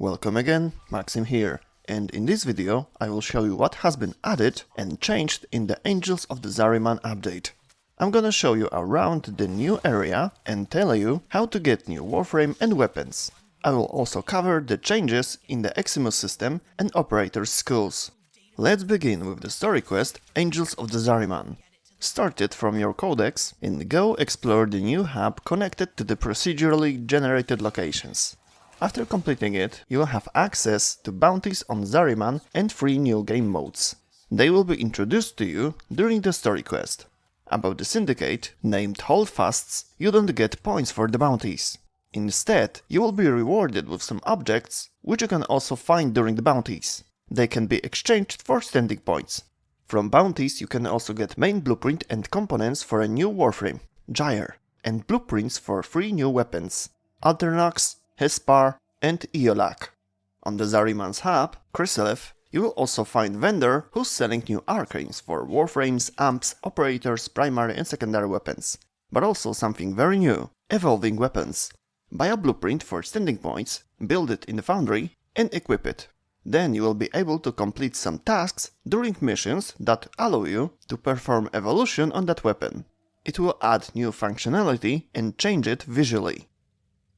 Welcome again, Maxim here, and in this video I will show you what has been added and changed in the Angels of the Zariman update. I'm gonna show you around the new area and tell you how to get new warframe and weapons. I will also cover the changes in the Eximus system and operators' schools. Let's begin with the story quest Angels of the Zariman. Start it from your codex and go explore the new hub connected to the procedurally generated locations. After completing it, you will have access to bounties on Zariman and 3 new game modes. They will be introduced to you during the story quest. About the syndicate, named Holdfasts, you don't get points for the bounties. Instead, you will be rewarded with some objects, which you can also find during the bounties. They can be exchanged for standing points. From bounties you can also get main blueprint and components for a new warframe, Gyre, and blueprints for 3 new weapons, Alternax, Hespar, and Iolak. On the Zariman's hub, Chryselev, you will also find vendor who's selling new Arcanes for warframes, amps, operators, primary and secondary weapons. But also something very new, evolving weapons. Buy a blueprint for standing points, build it in the foundry, and equip it. Then you will be able to complete some tasks during missions that allow you to perform evolution on that weapon. It will add new functionality and change it visually.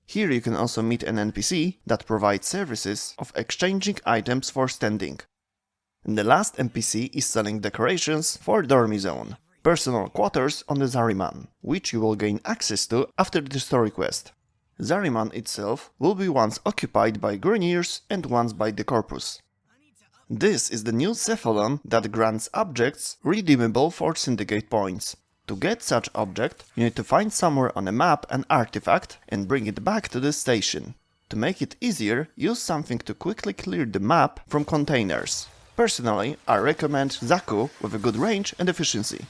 Here you can also meet an NPC that provides services of exchanging items for standing. The last NPC is selling decorations for Dormy Zone, personal quarters on the Zariman, which you will gain access to after the story quest. Zariman itself will be once occupied by Greniers and once by the Corpus. This is the new Cephalon that grants objects redeemable for syndicate points. To get such object, you need to find somewhere on a map an artifact and bring it back to the station. To make it easier, use something to quickly clear the map from containers. Personally, I recommend Zaku with a good range and efficiency.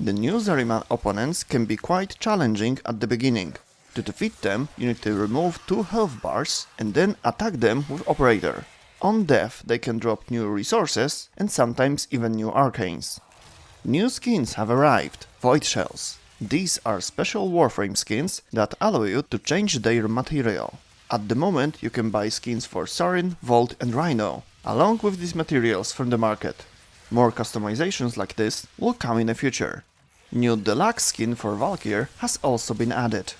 The new Zariman opponents can be quite challenging at the beginning. To defeat them, you need to remove 2 health bars and then attack them with Operator. On death, they can drop new resources and sometimes even new Arcanes. New skins have arrived, Voidshells. These are special warframe skins that allow you to change their material. At the moment you can buy skins for Sarin, Volt and Rhino, along with these materials from the market. More customizations like this will come in the future. New Deluxe Skin for Valkyr has also been added.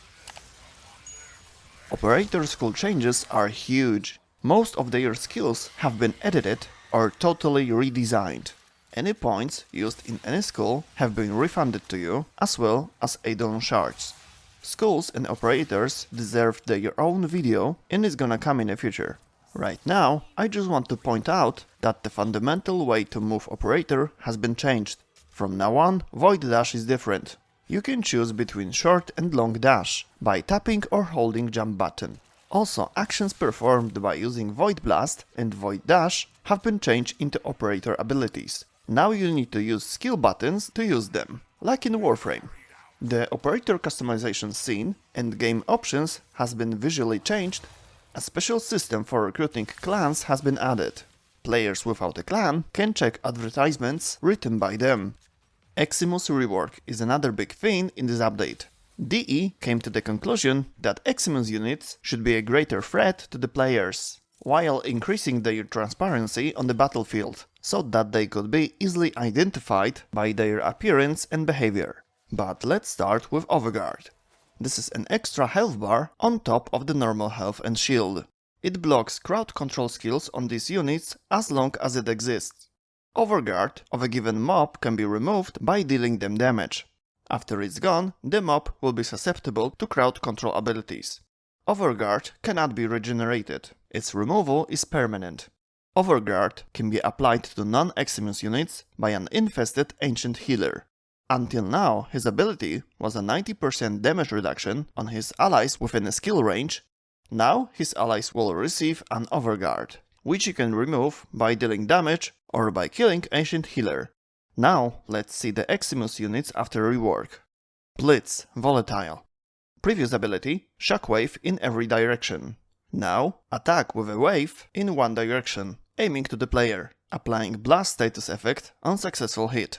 Operator school changes are huge. Most of their skills have been edited or totally redesigned. Any points used in any school have been refunded to you, as well as Eidolon shards. Schools and operators deserve their own video and is gonna come in the future. Right now, I just want to point out that the fundamental way to move operator has been changed. From now on, Void Dash is different. You can choose between short and long dash by tapping or holding jump button. Also, actions performed by using Void Blast and Void Dash have been changed into operator abilities. Now you need to use skill buttons to use them, like in Warframe. The operator customization scene and game options has been visually changed. A special system for recruiting clans has been added. Players without a clan can check advertisements written by them. Eximus rework is another big thing in this update. DE came to the conclusion that Eximus units should be a greater threat to the players, while increasing their transparency on the battlefield, so that they could be easily identified by their appearance and behavior. But let's start with Overguard. This is an extra health bar on top of the normal health and shield. It blocks crowd control skills on these units as long as it exists. Overguard of a given mob can be removed by dealing them damage. After it's gone, the mob will be susceptible to crowd control abilities. Overguard cannot be regenerated. Its removal is permanent. Overguard can be applied to non-Eximus units by an infested ancient healer. Until now, his ability was a 90% damage reduction on his allies within a skill range. Now his allies will receive an Overguard, which you can remove by dealing damage or by killing ancient healer. Now let's see the Eximus units after rework. Blitz, Volatile. Previous ability, Shockwave in every direction. Now, attack with a wave in one direction, aiming to the player, applying blast status effect on successful hit.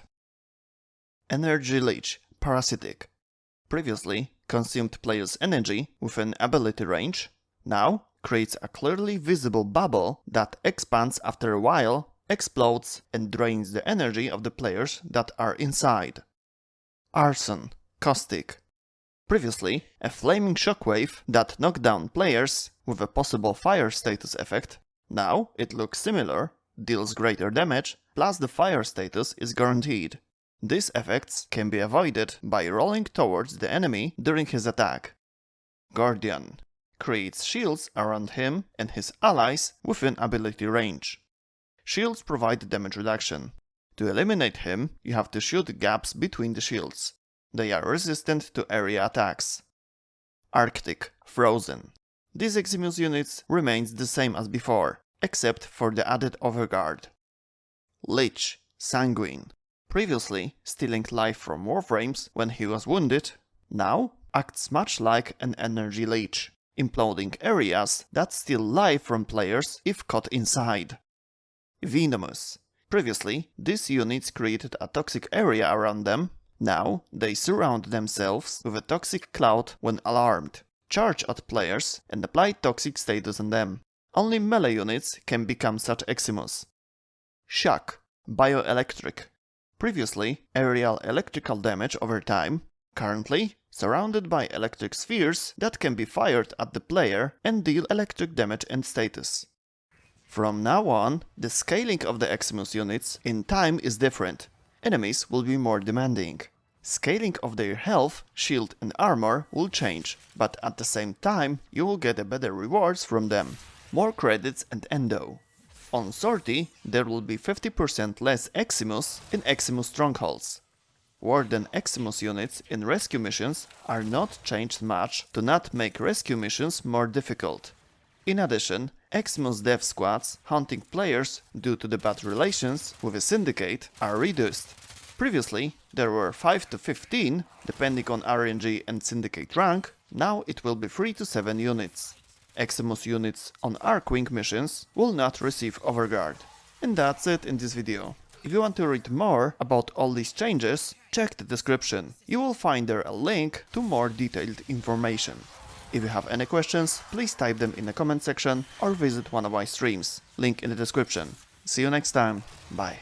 Energy Leech, Parasitic. Previously, consumed player's energy with an ability range. Now, creates a clearly visible bubble that expands after a while, explodes, and drains the energy of the players that are inside. Arson, Caustic. Previously, a flaming shockwave that knocked down players with a possible fire status effect. Now it looks similar, deals greater damage, plus the fire status is guaranteed. These effects can be avoided by rolling towards the enemy during his attack. Guardian creates shields around him and his allies within ability range. Shields provide damage reduction. To eliminate him, you have to shoot gaps between the shields. They are resistant to area attacks. Arctic, Frozen. These Eximus units remains the same as before, except for the added overguard. Lich, Sanguine. Previously stealing life from warframes when he was wounded, now acts much like an energy leech, imploding areas that steal life from players if caught inside. Venomous. Previously, these units created a toxic area around them. Now they surround themselves with a toxic cloud when alarmed, charge at players and apply toxic status on them. Only melee units can become such Eximus. Shock, Bioelectric. Previously aerial electrical damage over time, currently surrounded by electric spheres that can be fired at the player and deal electric damage and status. From now on, the scaling of the Eximus units in time is different. Enemies will be more demanding. Scaling of their health, shield and armor will change, but at the same time you will get better rewards from them. More credits and endo. On sortie, there will be 50% less Eximus in Eximus strongholds. Warden Eximus units in rescue missions are not changed much to not make rescue missions more difficult. In addition, Eximus dev squads hunting players due to the bad relations with a syndicate are reduced. Previously, there were 5 to 15, depending on RNG and syndicate rank. Now it will be 3 to 7 units. Eximus units on Arcwing missions will not receive overguard. And that's it in this video. If you want to read more about all these changes, check the description. You will find there a link to more detailed information. If you have any questions, please type them in the comment section or visit one of my streams. Link in the description. See you next time. Bye.